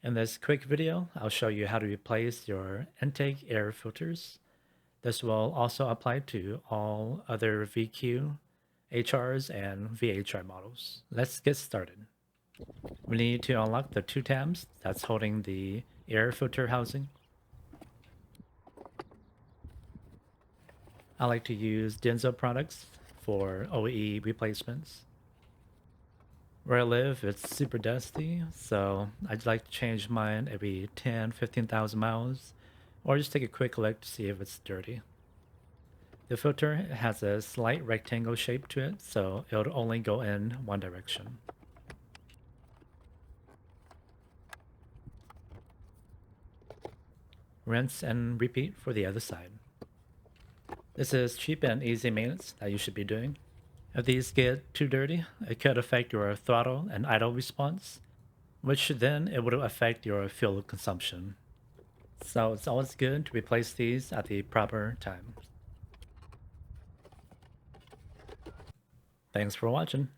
In this quick video, I'll show you how to replace your intake air filters. This will also apply to all other VQHRs and VHR models. Let's get started. We need to unlock the two tabs that's holding the air filter housing. I like to use Denso products for OE replacements. Where I live, it's super dusty, so I'd like to change mine every 10-15,000 miles, or just take a quick look to see if it's dirty. The filter has a slight rectangle shape to it, so it'll only go in one direction. Rinse and repeat for the other side. This is cheap and easy maintenance that you should be doing. If these get too dirty, it could affect your throttle and idle response, which then it would affect your fuel consumption. So it's always good to replace these at the proper time. Thanks for watching.